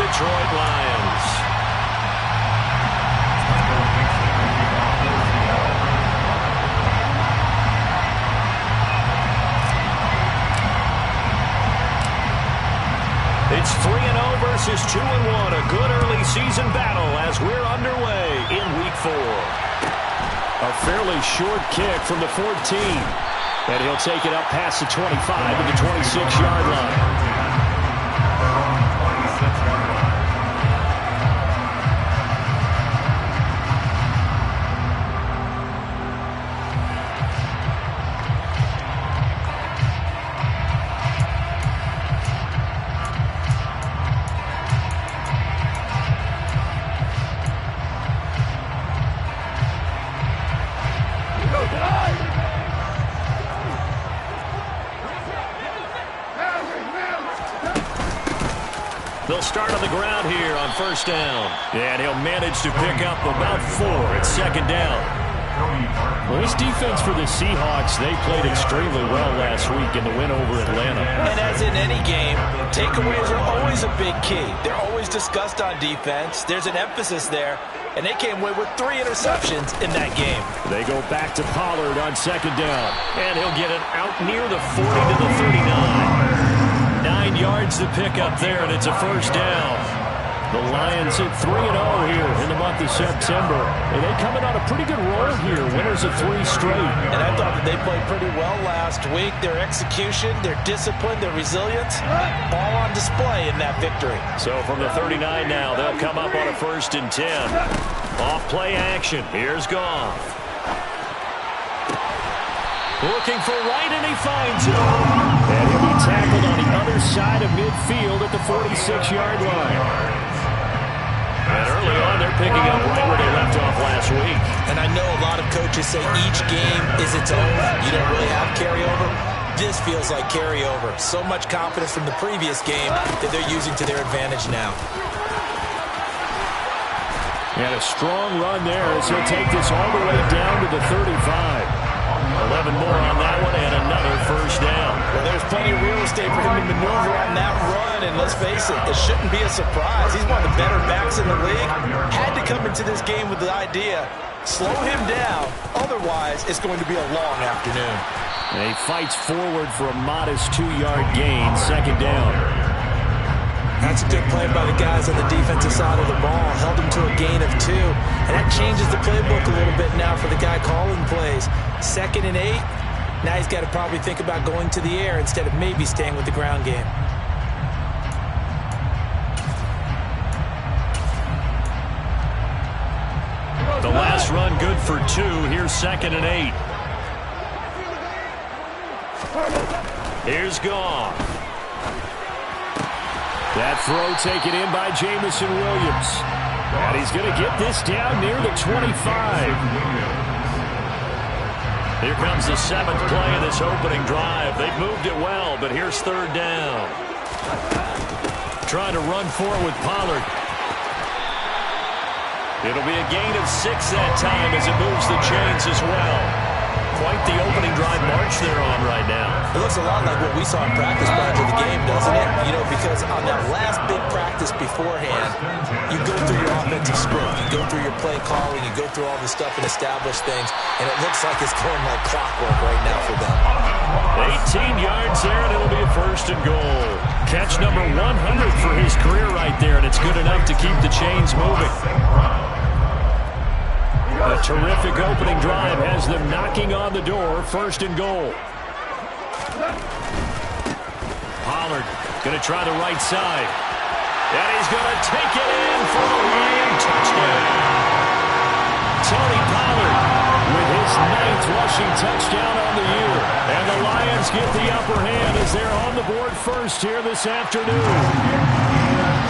Detroit Lions. It's 3-0 versus 2-1. A good early season battle as we're underway in Week 4. A fairly short kick from the 14. And he'll take it up past the 25 to the 26-yard line. They'll start on the ground here on first down. And he'll manage to pick up about 4 at second down. Well, this defense for the Seahawks, they played extremely well last week in the win over Atlanta. And as in any game, takeaways are always a big key. They're always discussed on defense. There's an emphasis there. And they came away with 3 interceptions in that game. They go back to Pollard on second down. And he'll get it out near the 40 to the 39. 9 yards to pick up there, and it's a first down. The Lions hit 3-0 here in the month of September. And they come in on a pretty good roll here, winners of 3 straight. And I thought that they played pretty well last week. Their execution, their discipline, their resilience, all on display in that victory. So from the 39 now, they'll come up on a 1st and 10. Off play action. Here's Goff. Looking for right, and he finds it. And he'll be tackled on the other side of midfield at the 46-yard line. And early on, they're picking up right where they left off last week. And I know a lot of coaches say each game is its own. You don't really have carryover. This feels like carryover. So much confidence from the previous game that they're using to their advantage now. And a strong run there as he'll take this all the way down to the 35. 11 more on that one, and another first down. Well, there's plenty of real estate for him to maneuver on that run, and let's face it, it shouldn't be a surprise. He's one of the better backs in the league. Had to come into this game with the idea, slow him down, otherwise it's going to be a long afternoon. And he fights forward for a modest 2-yard gain, second down. That's a good play by the guys on the defensive side of the ball. Held him to a gain of 2. And that changes the playbook a little bit now for the guy calling plays. 2nd and 8. Now he's got to probably think about going to the air instead of maybe staying with the ground game. The last run good for 2. Here's 2nd and 8. Here's Goff. That throw taken in by Jamison Williams. And he's going to get this down near the 25. Here comes the 7th play of this opening drive. They've moved it well, but here's 3rd down. Trying to run for it with Pollard. It'll be a gain of 6 that time as it moves the chains as well. Quite the opening drive march they're on right now. It looks a lot like what we saw in practice prior to the game, doesn't it? You know, because on that last big practice beforehand, you go through your offensive script, you go through your play calling, you go through all the stuff and establish things, and it looks like it's going like clockwork right now for them. 18 yards there, and it'll be a 1st and goal. Catch number 100 for his career right there, and it's good enough to keep the chains moving. A terrific opening drive has them knocking on the door. 1st and goal. Pollard going to try the right side. And he's going to take it in for a Lion touchdown. Tony Pollard with his 9th rushing touchdown on the year. And the Lions get the upper hand as they're on the board first here this afternoon.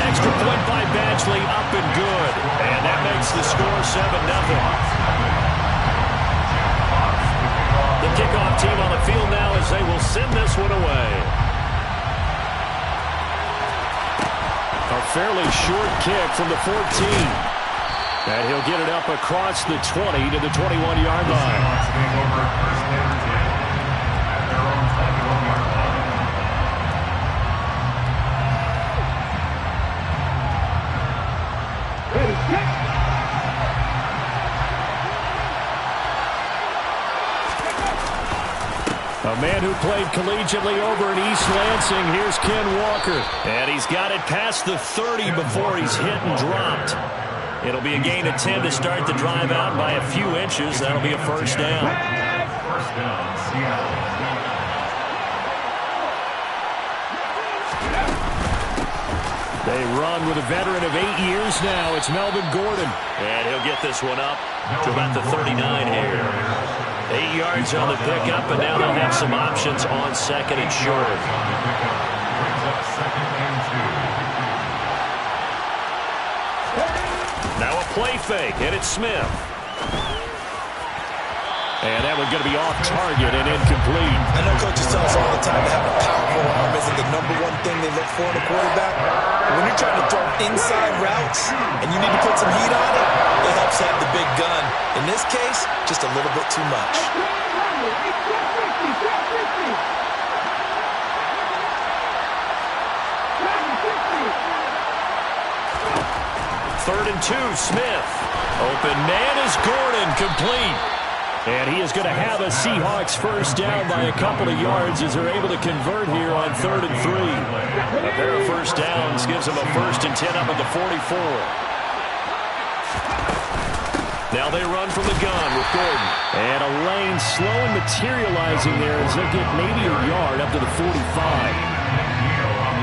Extra point by Badgley, up and good. And that makes the score 7-0. The kickoff team on the field now as they will send this one away. A fairly short kick from the 14. And he'll get it up across the 20 to the 21-yard line. A man who played collegiately over in East Lansing, here's Ken Walker. And he's got it past the 30 before he's hit and dropped. It'll be a gain of 10 to start the drive out by a few inches. That'll be a first down. First down, Seattle. They run with a veteran of 8 years now. It's Melvin Gordon. And he'll get this one up to about the 39 here. 8 yards on the pickup, and now they'll have some options on second and short. Now a play fake, and it's Smith. And that one's going to be off target and incomplete. I know coaches tell us all the time to have a powerful arm isn't the #1 thing they look for in a quarterback. When you're trying to throw inside routes and you need to put some heat on it, it helps have the big gun. In this case, just a little bit too much. Third and 2, Smith. Open man is Gordon, complete. And he is going to have a Seahawks first down by a couple of yards as they're able to convert here on 3rd and 3. A pair of first downs gives them a 1st and 10 up at the 44. Now they run from the gun with Gordon. And a lane slow and materializing there as they get maybe a yard up to the 45.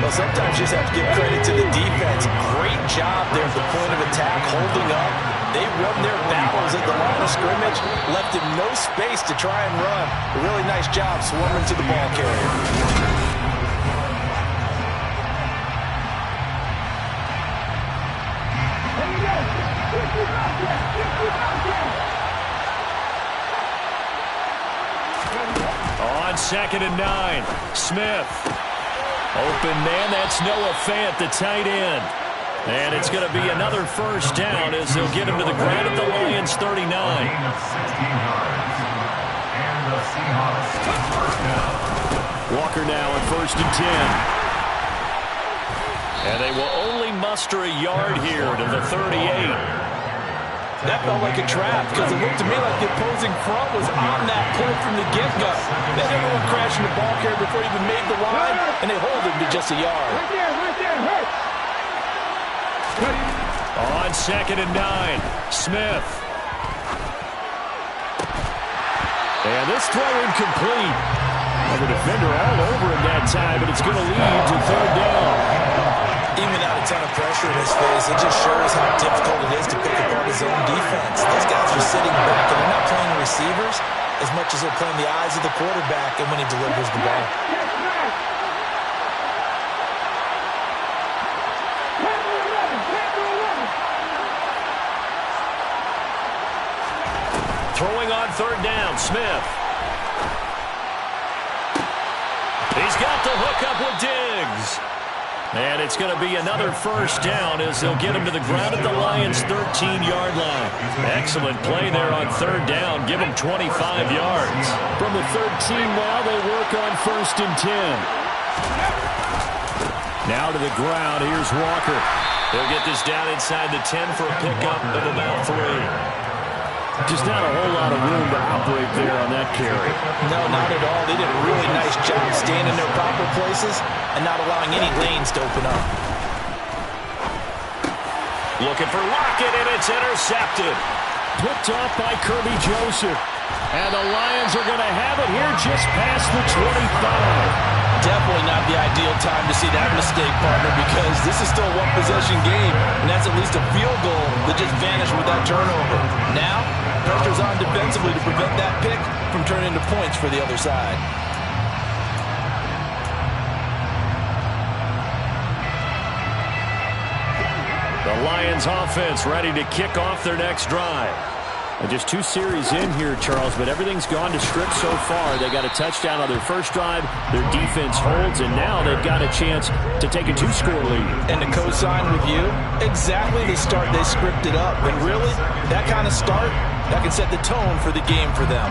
Well, sometimes you just have to give credit to the defense. Great job there at the point of attack, holding up. They won their battles at the line of scrimmage, left him no space to try and run. A really nice job swarming to the ball carrier. On 2nd and 9, Smith. Open man, that's Noah Fant, the tight end. And it's going to be another first down as they'll get him to the ground at the Lions 39. Walker now on 1st and 10. And they will only muster a yard here to the 38. That felt like a trap because it looked to me like the opposing front was on that play from the get-go. They didn't want to crash in the ball carrier before he even made the line, and they hold him to just a yard. On 2nd and 9, Smith. And this throw incomplete. Well, the defender all over him that time, but it's going to lead to 3rd down. Even without a ton of pressure in his face, it just shows how difficult it is to pick apart his own defense. Those guys are sitting back, and they're not playing the receivers as much as they're playing the eyes of the quarterback and when he delivers the ball. Throwing on 3rd down, Smith. He's got the hook up with Diggs. And it's going to be another first down as they'll get him to the ground at the Lions' 13-yard line. Excellent play there on 3rd down. Give him 25 yards. From the 13 now, they work on 1st and 10. Now to the ground. Here's Walker. He'll get this down inside the 10 for a pickup of about 3. Just not a whole lot of room to operate there on that carry. No, not at all. They did a really nice job staying in their proper places and not allowing any lanes to open up. Looking for Lockett, and it's intercepted. Picked off by Kirby Joseph. And the Lions are going to have it here just past the 25. Definitely not the ideal time to see that mistake, partner, because this is still a one-possession game, and that's at least a field goal that just vanished with that turnover. Now, pressure's on defensively to prevent that pick from turning into points for the other side. The Lions offense ready to kick off their next drive. And just 2 series in here, Charles, but everything's gone to script so far. They got a touchdown on their first drive. Their defense holds, and now they've got a chance to take a 2-score lead. And to co-sign with you, exactly the start they scripted up. And really, that kind of start, that can set the tone for the game for them.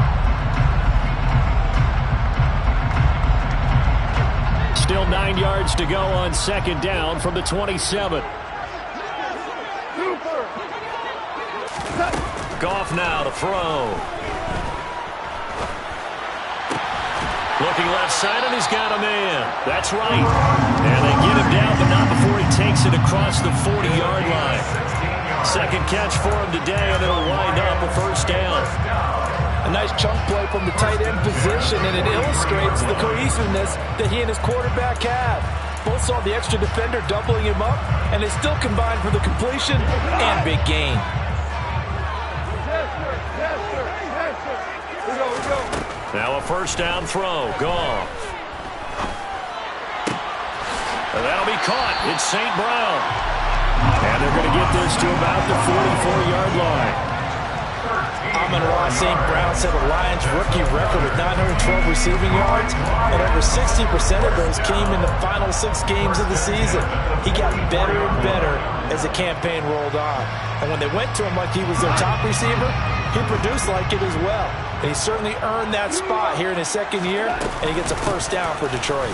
Still 9 yards to go on 2nd down from the 27. Goff now to throw. Looking left side, and he's got a man. That's right. And they get him down, but not before he takes it across the 40-yard line. Second catch for him today, and it'll wind up a first down. A nice chunk play from the tight end position, and it illustrates the cohesiveness that he and his quarterback have. Both saw the extra defender doubling him up, and they still combined for the completion and big gain. Now a first down throw. Goff. And that'll be caught. It's St. Brown. And they're going to get this to about the 44-yard line. Amon-Ra St. Brown set a Lions rookie record with 912 receiving yards, and over 60% of those came in the final 6 games of the season. He got better and better as the campaign rolled on. And when they went to him like he was their top receiver, he produced like it as well. And he certainly earned that spot here in his second year, and he gets a first down for Detroit.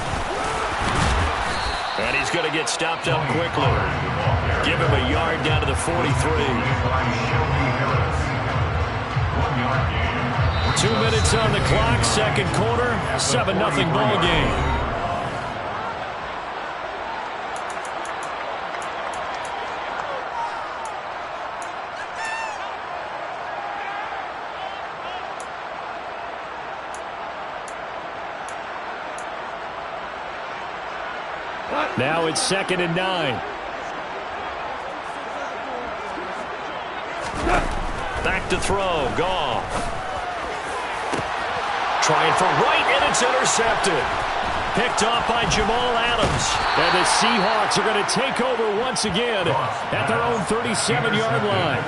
And he's going to get stopped up quickly. Give him a yard down to the 43. 2 minutes on the clock, second quarter, 7-0 ball game. Now it's 2nd and 9. Back to throw. Goff. Trying for right, and it's intercepted. Picked off by Jamal Adams. And the Seahawks are going to take over once again at their own 37-yard line.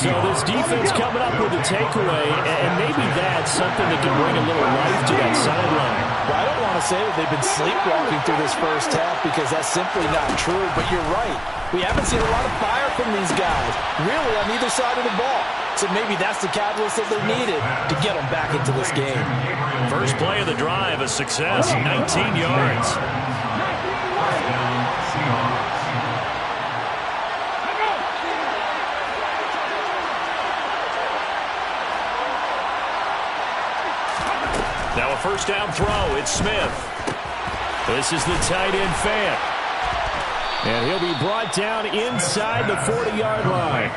So this defense coming up with a takeaway, and maybe that's something that can bring a little life to that sideline. Well, I don't want to say that they've been sleepwalking through this first half because that's simply not true, but you're right. We haven't seen a lot of fire from these guys, really on either side of the ball. So maybe that's the catalyst that they needed to get them back into this game. First play of the drive, a success, 19 yards. Now a first down throw. It's Smith. This is the tight end Fant. And he'll be brought down inside the 40-yard line.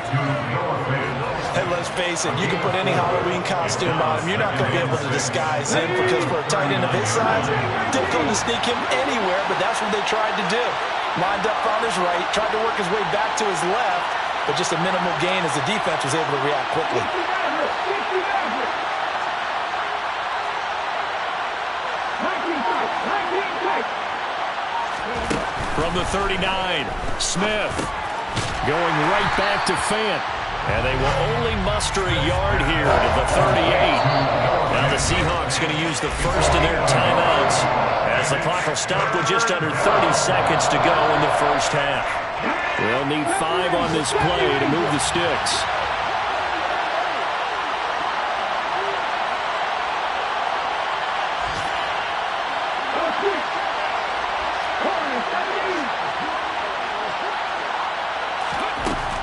And let's face it, you can put any Halloween costume on him. You're not going to be able to disguise him because for a tight end of his size, difficult to sneak him anywhere, but that's what they tried to do. Lined up on his right, tried to work his way back to his left, but just a minimal gain as the defense was able to react quickly. From the 39, Smith going right back to Fant. And they will only muster a yard here to the 38. Now the Seahawks going to use the first of their timeouts as the clock will stop with just under 30 seconds to go in the first half. They'll need 5 on this play to move the sticks.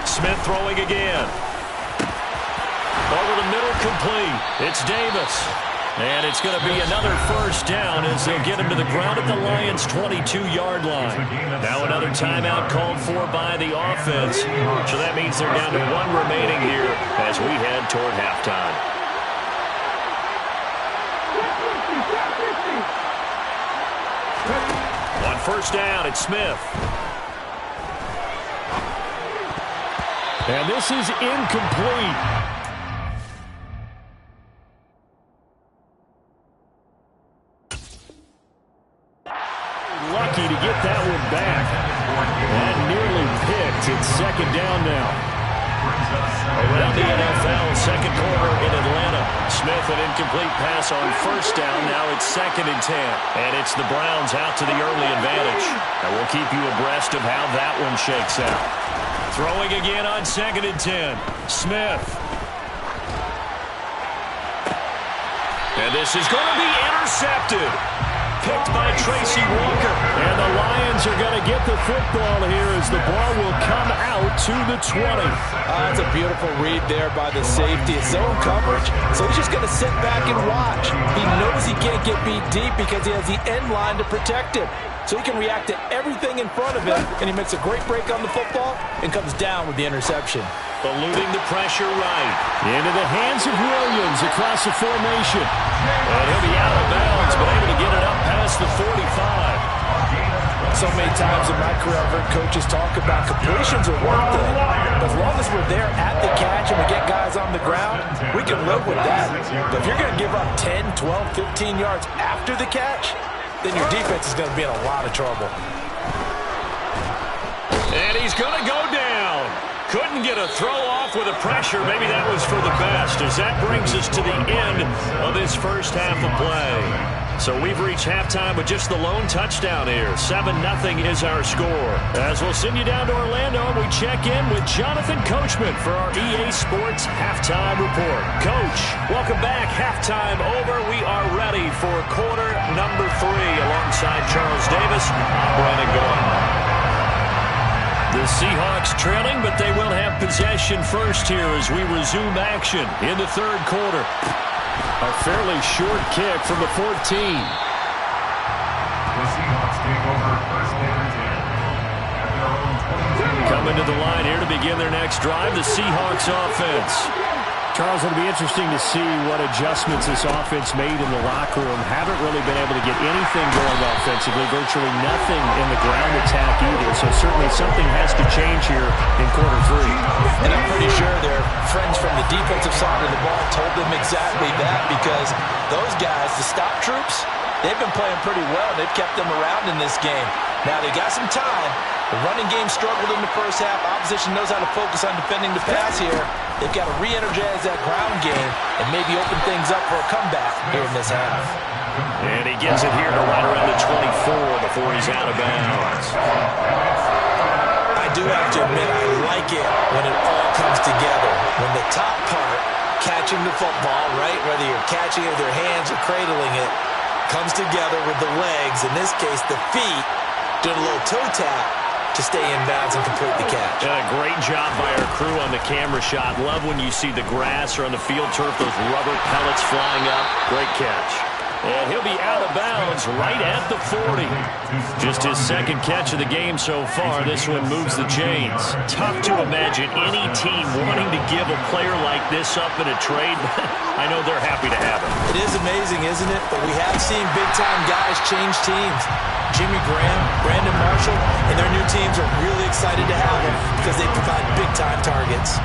Smith throwing again. Over the middle, complete. It's Davis. And it's going to be another first down as they'll get him to the ground at the Lions' 22-yard line. Now another timeout called for by the offense. So that means they're down to 1 remaining here as we head toward halftime. On first down, it's Smith. And this is incomplete. Lucky to get that one back. And nearly picked. It's second down now. Around the NFL, second quarter in Atlanta. Smith, an incomplete pass on first down. Now it's 2nd and 10. And it's the Browns out to the early advantage. And we'll keep you abreast of how that one shakes out. Throwing again on 2nd and 10. Smith. And this is going to be intercepted. Picked by Tracy Walker. And the Lions are going to get the football here as the ball will come out to the 20. That's a beautiful read there by the safety. It's zone coverage, so he's just going to sit back and watch. He knows he can't get beat deep because he has the end line to protect him. So he can react to everything in front of him, and he makes a great break on the football and comes down with the interception. Eluding the pressure right. Into the hands of Williams across the formation. And he'll be out of bounds, but able to get it up past the 45. So many times in my career, I've heard coaches talk about completions are one thing. But as long as we're there at the catch and we get guys on the ground, we can live with that. But if you're going to give up 10, 12, 15 yards after the catch, then your defense is going to be in a lot of trouble. And he's going to go down. Couldn't get a throw off with the pressure. Maybe that was for the best, as that brings us to the end of this first half of play. So we've reached halftime with just the lone touchdown here. 7-0 is our score. As we'll send you down to Orlando, we check in with Jonathan Coachman for our EA Sports Halftime Report. Coach, welcome back. Halftime over. We are ready for quarter number 3 alongside Charles Davis. I'm Brandon Gordon. The Seahawks trailing, but they will have possession first here as we resume action in the third quarter. A fairly short kick from the 14. The Seahawks take over first and 10 at their own 20. Coming to the line here to begin their next drive, the Seahawks offense. Charles, it'll be interesting to see what adjustments this offense made in the locker room. Haven't really been able to get anything going offensively, virtually nothing in the ground attack either. So certainly something has to change here in quarter 3. And I'm pretty sure their friends from the defensive side of the ball told them exactly that, because those guys, the stop troops, they've been playing pretty well. They've kept them around in this game. Now they got some time. The running game struggled in the first half. Opposition knows how to focus on defending the pass here. They've got to re-energize that ground game and maybe open things up for a comeback here in this half. And he gets it here to right around the 24 before he's out of bounds. I do have to admit, I like it when it all comes together. When the top part, catching the football, right, whether you're catching it with your hands or cradling it, comes together with the legs, in this case the feet, doing a little toe tap to stay in bounds and complete the catch. Yeah, great job by our crew on the camera shot. Love when you see the grass or on the field turf, those rubber pellets flying up. Great catch. And he'll be out of bounds right at the 40. Just his second catch of the game so far. This one moves the chains. Tough to imagine any team wanting to give a player like this up in a trade, but I know they're happy to have him. It is amazing, isn't it? But we have seen big-time guys change teams. Jimmy Graham, Brandon Marshall, and their new teams are really excited to have them because they provide big-time targets.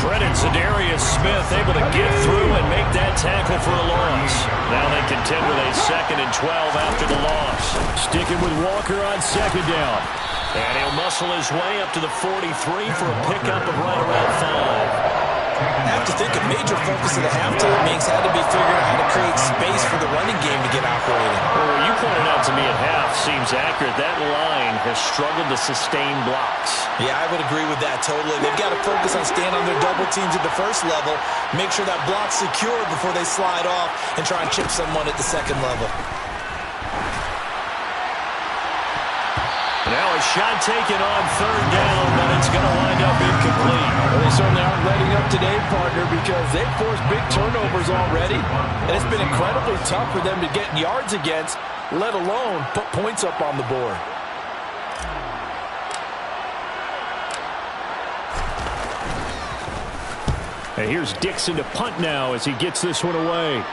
Credit Zadarius Smith, able to get through and make that tackle for a loss. Now they contend with a 2nd and 12 after the loss. Sticking with Walker on second down. And he'll muscle his way up to the 43 for a pickup of right around 5. I have to think a major focus of the halftime meetings had to be figuring out how to create space for the running game to get operating. Well, what you pointed out to me at half seems accurate. That line has struggled to sustain blocks. Yeah, I would agree with that totally. They've got to focus on staying on their double teams at the first level, make sure that block's secure before they slide off and try and chip someone at the second level. Now a shot taken on third down, but it's going to wind up incomplete. Well, they certainly aren't letting up today, partner, because they've forced big turnovers already, and it's been incredibly tough for them to get yards against, let alone put points up on the board. And here's Dixon to punt now as he gets this one away.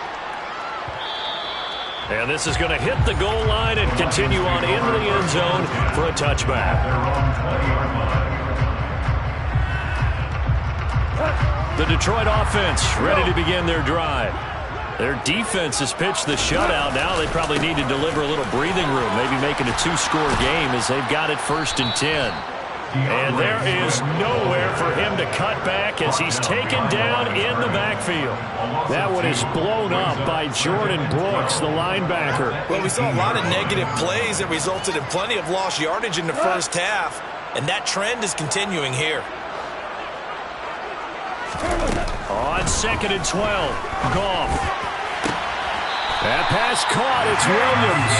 And this is going to hit the goal line and continue on into the end zone for a touchback. The Detroit offense ready to begin their drive. Their defense has pitched the shutout. Now they probably need to deliver a little breathing room, maybe making a 2-score game as they've got it 1st and 10. And there is nowhere for him to cut back as he's taken down in the backfield. That one is blown up by Jordan Brooks, the linebacker. Well, we saw a lot of negative plays that resulted in plenty of lost yardage in the first half, and that trend is continuing here. On 2nd and 12, Goff. That pass caught, it's Williams.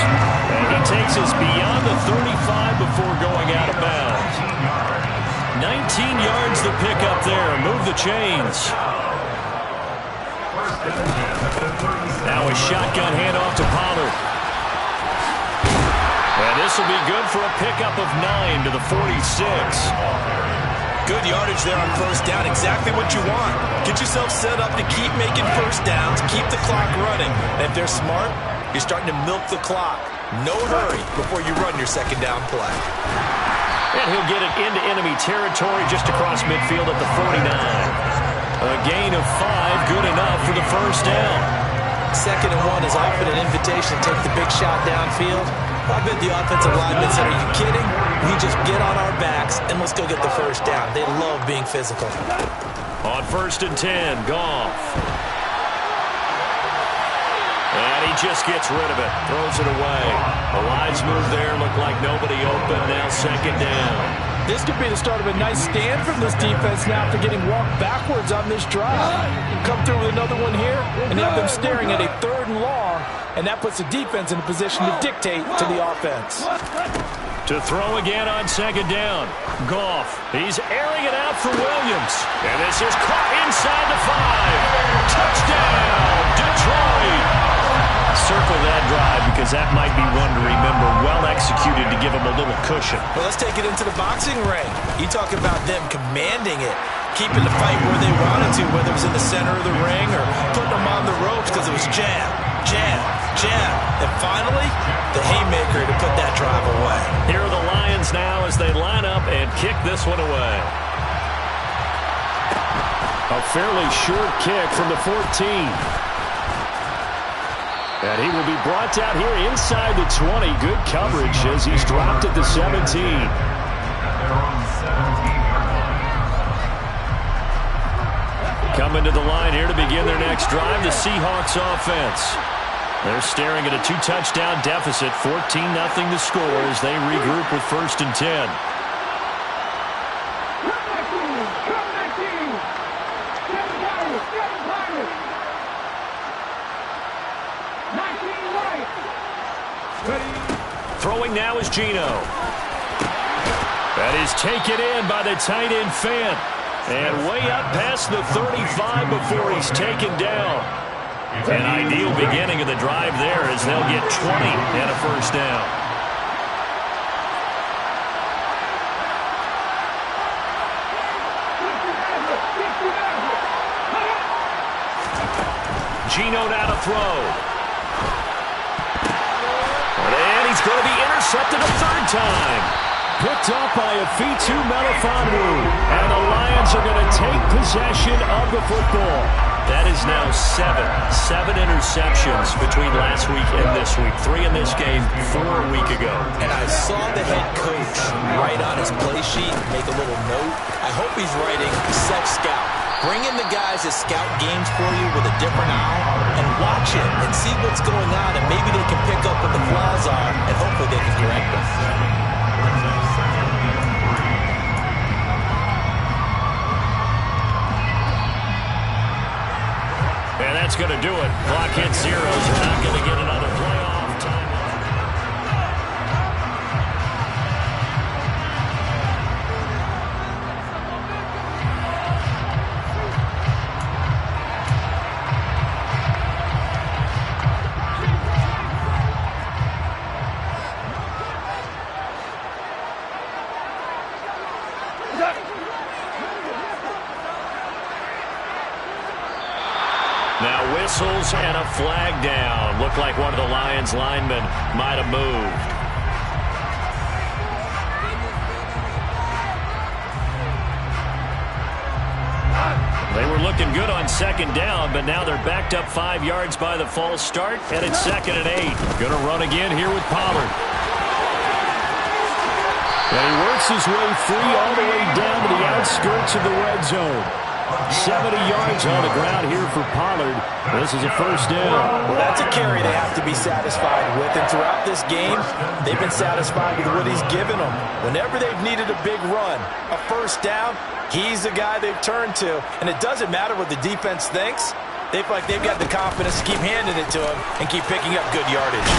And he takes us beyond the 35 before going out of bounds. 19 yards the pickup there. Move the chains. Now a shotgun handoff to Pollard. And this will be good for a pickup of 9 to the 46. Good yardage there on first down. Exactly what you want. Get yourself set up to keep making first downs, keep the clock running. And if they're smart, you're starting to milk the clock. No hurry before you run your second down play. And he'll get it into enemy territory just across midfield at the 49. A gain of 5, good enough for the first down. 2nd and 1 is often an invitation to take the big shot downfield. I bet the offensive linemen said, are you kidding? We just get on our backs and let's go get the first down. They love being physical. On 1st and 10, Goff. And he just gets rid of it, throws it away. A wise move there, looked like nobody open, now 2nd down. This could be the start of a nice stand from this defense now after getting walked backwards on this drive. Come through with another one here, and have them staring at a 3rd and long, and that puts the defense in a position to dictate to the offense. To throw again on 2nd down. Goff, he's airing it out for Williams. And this is caught inside the 5. Touchdown, Detroit. Circle that drive because that might be one to remember. Well executed to give him a little cushion. Well, let's take it into the boxing ring. You talk about them commanding it, keeping the fight where they wanted to, whether it was in the center of the ring or putting them on the ropes because it was jab, jab, jab. And finally, the haymaker to put that drive away. Here are the Lions now as they line up and kick this one away. A fairly short kick from the 14. And he will be brought down here inside the 20. Good coverage as he's dropped at the 17. Coming to the line here to begin their next drive, the Seahawks offense. They're staring at a 2-touchdown deficit, 14-0 the score as they regroup with 1st and 10. Throwing now is Geno. That is taken in by the tight end Fant. And way up past the 35 before he's taken down. An ideal beginning of the drive there as they'll get 20 and a first down. Geno now to throw. And he's going to be intercepted a 3rd time. Picked up by Afitu Melifonwu. And the Lions are going to take possession of the football. That is now 7 interceptions between last week and this week. 3 in this game, 4 a week ago. And I saw the head coach write on his play sheet, make a little note. I hope he's writing self-scout. Bring in the guys that scout games for you with a different eye and watch it and see what's going on, and maybe they can pick up what the flaws are, and hopefully they can correct them. And that's going to do it. Clock hits 0. You're not going to get another playoff time. Now whistles and a flag down. Looked like one of the Lions linemen might have moved. They were looking good on 2nd down, but now they're backed up 5 yards by the false start, and it's 2nd and 8. Going to run again here with Pollard. And he works his way free all the way down to the outskirts of the red zone. 70 yards on the ground here for Pollard. This is a first down. Well, that's a carry they have to be satisfied with. And throughout this game, they've been satisfied with what he's given them. Whenever they've needed a big run, a first down, he's the guy they've turned to. And it doesn't matter what the defense thinks. They feel like they've got the confidence to keep handing it to him and keep picking up good yardage.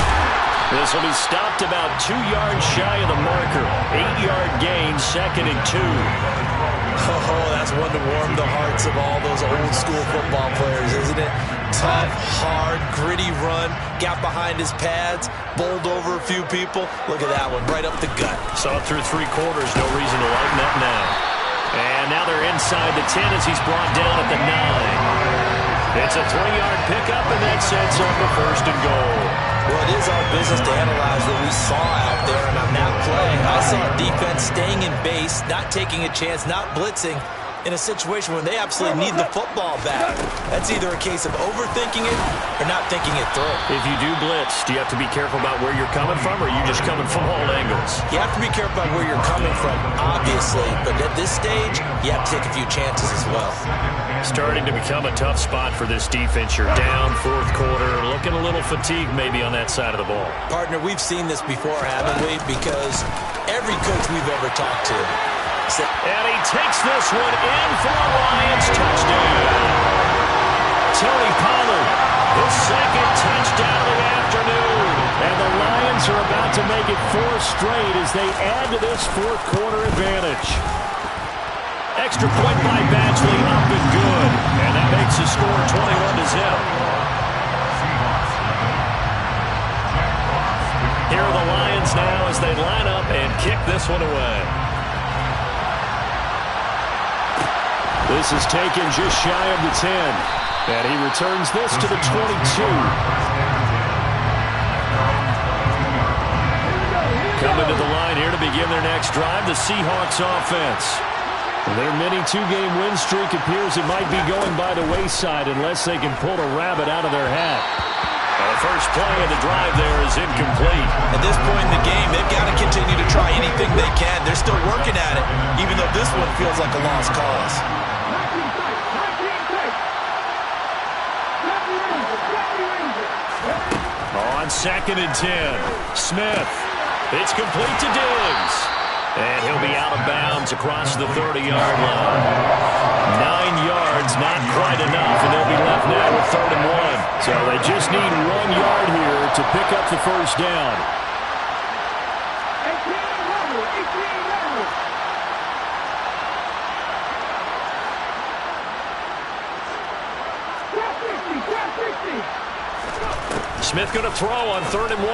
This will be stopped about 2 yards shy of the marker. 8-yard gain, 2nd and 2. Oh, that's one to warm the hearts of all those old-school football players, isn't it? Tough, hard, gritty run, got behind his pads, bowled over a few people. Look at that one, right up the gut. Saw it through 3 quarters, no reason to lighten up now. And now they're inside the 10 as he's brought down at the 9. It's a 3-yard pickup, and that sets up a 1st and goal. Well, it is our business to analyze what we saw out there, and on that play, I saw a defense staying in base, not taking a chance, not blitzing, in a situation where they absolutely need the football back. That's either a case of overthinking it or not thinking it through. If you do blitz, do you have to be careful about where you're coming from, or are you just coming from all angles? You have to be careful about where you're coming from, obviously, but at this stage, you have to take a few chances as well. Starting to become a tough spot for this defense. You're down 4th quarter, looking a little fatigued maybe on that side of the ball. Partner, we've seen this before, haven't we? Because every coach we've ever talked to said, and he takes this one in for a Lions touchdown. Tony Pollard, his 2nd touchdown of the afternoon. And the Lions are about to make it 4 straight as they add to this 4th quarter advantage. Extra point by Badgley, up and good. And that makes the score 21-0. Here are the Lions now as they line up and kick this one away. This is taken just shy of the 10. And he returns this to the 22. Coming to the line here to begin their next drive, the Seahawks offense. Their mini 2-game win streak appears it might be going by the wayside unless they can pull a rabbit out of their hat. Well, the first play of the drive there is incomplete. At this point in the game, they've got to continue to try anything they can. They're still working at it, even though this one feels like a lost cause. On 2nd and 10, Smith. It's complete to Diggs. And he'll be out of bounds across the 30-yard line. 9 yards, not quite enough, and they'll be left now with 3rd and 1. So they just need 1 yard here to pick up the 1st down. Smith going to throw on 3rd and 1.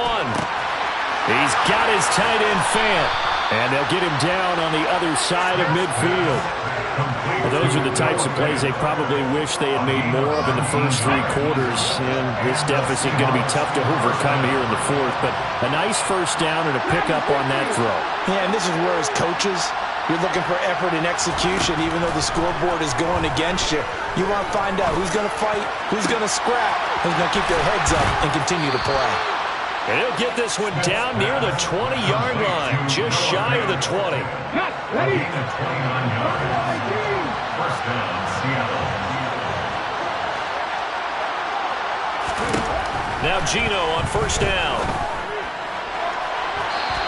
He's got his tight end Fant. And they'll get him down on the other side of midfield. Well, those are the types of plays they probably wish they had made more of in the first 3 quarters. And this deficit going to be tough to overcome here in the 4th. But a nice 1st down and a pickup on that throw. Yeah, and this is where as coaches, you're looking for effort and execution, even though the scoreboard is going against you. You want to find out who's going to fight, who's going to scrap, who's going to keep their heads up and continue to play. And he'll get this one down near the 20-yard line, just shy of the 20. Now Gino on 1st down.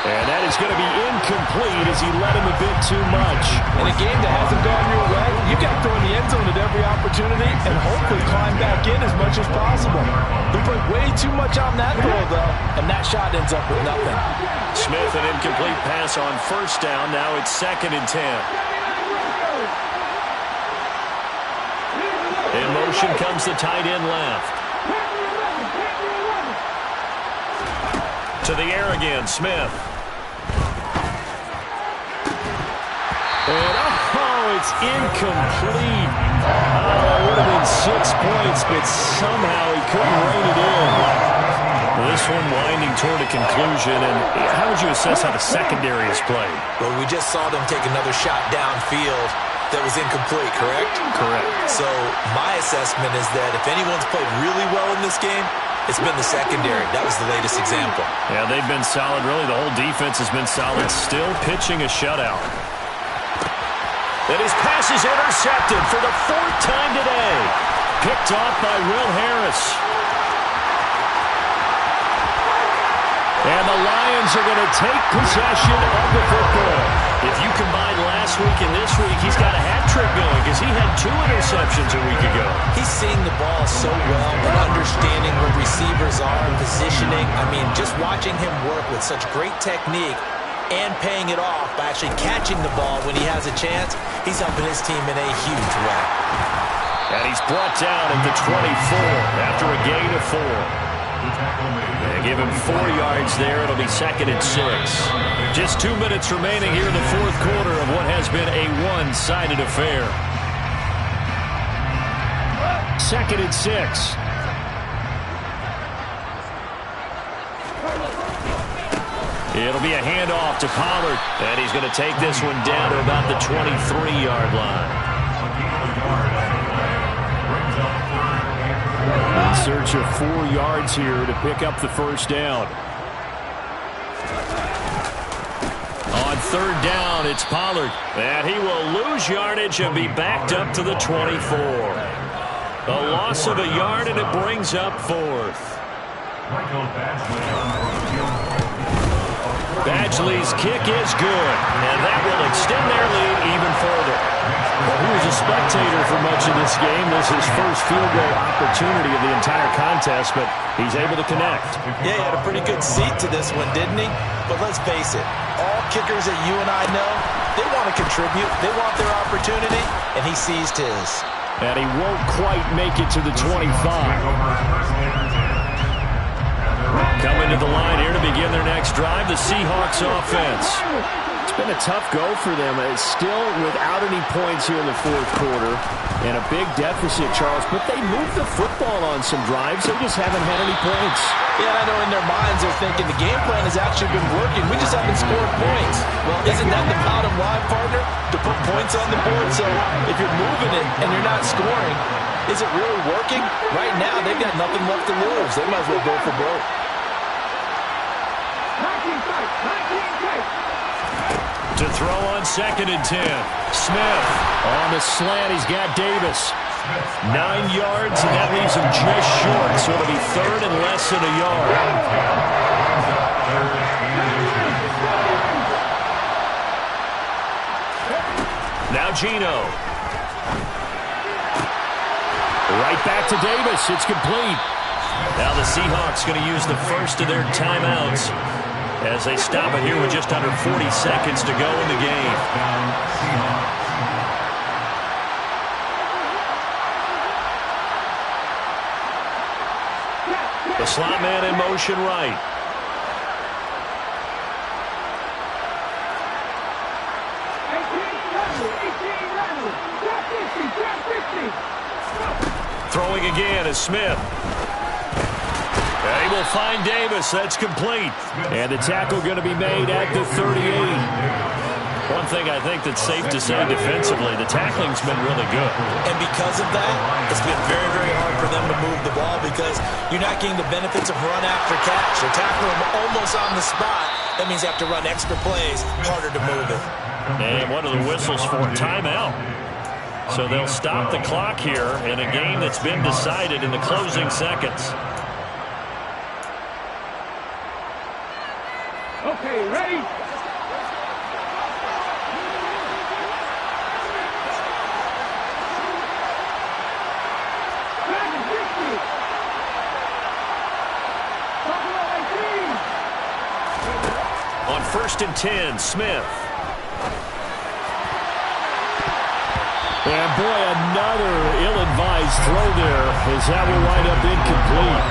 And that is going to be incomplete as he led him a bit too much. In a game that hasn't gone your way, you got to throw in the end zone at every opportunity and hopefully climb back in as much as possible. He put way too much on that throw, though, and that shot ends up with nothing. Smith, an incomplete pass on 1st down. Now it's 2nd and 10. In motion comes the tight end left. To the air again, Smith. And, it's incomplete. It would have been 6 points, but somehow he couldn't rein it in. Well, this one winding toward a conclusion, and how would you assess how the secondary has played? Well, we just saw them take another shot downfield that was incomplete, correct? Correct. So my assessment is that if anyone's played really well in this game, it's been the secondary. That was the latest example. Yeah, they've been solid. Really, the whole defense has been solid. Still pitching a shutout. And his pass is intercepted for the 4th time today. Picked off by Will Harris. And the Lions are going to take possession of the football. If you combine last week and this week, he's got a hat trick going because he had 2 interceptions a week ago. He's seeing the ball so well and understanding where receivers are, positioning. I mean, just watching him work with such great technique and paying it off by actually catching the ball when he has a chance, he's helping his team in a huge way. And he's brought down at the 24 after a gain of 4. They give him 4 yards there. It'll be 2nd and 6. Just 2 minutes remaining here in the 4th quarter of what has been a one-sided affair. 2nd and 6. It'll be a handoff to Pollard, and he's going to take this one down to about the 23-yard line. In search of 4 yards here to pick up the first down. On 3rd down, it's Pollard. And he will lose yardage and be backed up to the 24. A loss of a yard, and it brings up 4th. Badgley's kick is good, and that will extend their lead even further. Well, he was a spectator for much of this game. This is his first field goal opportunity of the entire contest, but he's able to connect. Yeah, he had a pretty good seat to this one, didn't he? But let's face it, all kickers that you and I know, they want to contribute. They want their opportunity, and he seized his. And he won't quite make it to the 25. Coming to the line here to begin their next drive, the Seahawks offense. It's been a tough go for them. It's still without any points here in the 4th quarter and a big deficit, Charles. But they moved the football on some drives. They just haven't had any points. Yeah, I know in their minds they're thinking the game plan has actually been working. We just haven't scored points. Well, isn't that the bottom line, partner? To put points on the board. So if you're moving it and you're not scoring, is it really working? Right now, they've got nothing left to lose. They might as well go for broke. To throw on 2nd and 10. Smith on the slant. He's got Davis. 9 yards, and that leaves him just short. So it'll be 3rd and less than a yard. Now Geno. Right back to Davis. It's complete. Now the Seahawks going to use the first of their timeouts as they stop it here with just under 40 seconds to go in the game. The slot man in motion right. Throwing again is Smith. They will find Davis. That's complete. And the tackle going to be made at the 38. One thing I think that's safe to say defensively, the tackling's been really good. And because of that, it's been very, very hard for them to move the ball because you're not getting the benefits of run after catch. They're tackling them almost on the spot. That means you have to run extra plays, harder to move it. And one of the whistles for timeout. So they'll stop the clock here in a game that's been decided in the closing seconds. Okay, ready? On 1st and 10, Smith. And boy, another ill-advised throw there as that will wind up incomplete.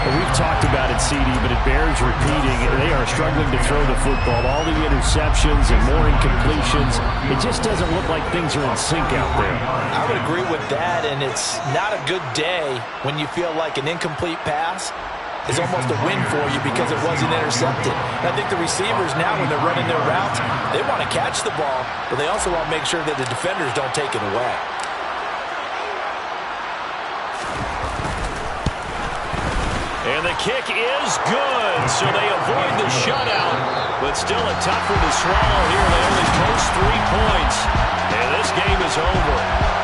We've talked about it, CD, but it bears repeating. They are struggling to throw the football. All the interceptions and more incompletions. It just doesn't look like things are in sync out there. I would agree with that, and it's not a good day when you feel like an incomplete pass is almost a win for you because it wasn't intercepted. And I think the receivers now, when they're running their routes, they want to catch the ball, but they also want to make sure that the defenders don't take it away. And the kick is good, so they avoid the shutout, but still a tough one to swallow here. They only post 3 points, and this game is over.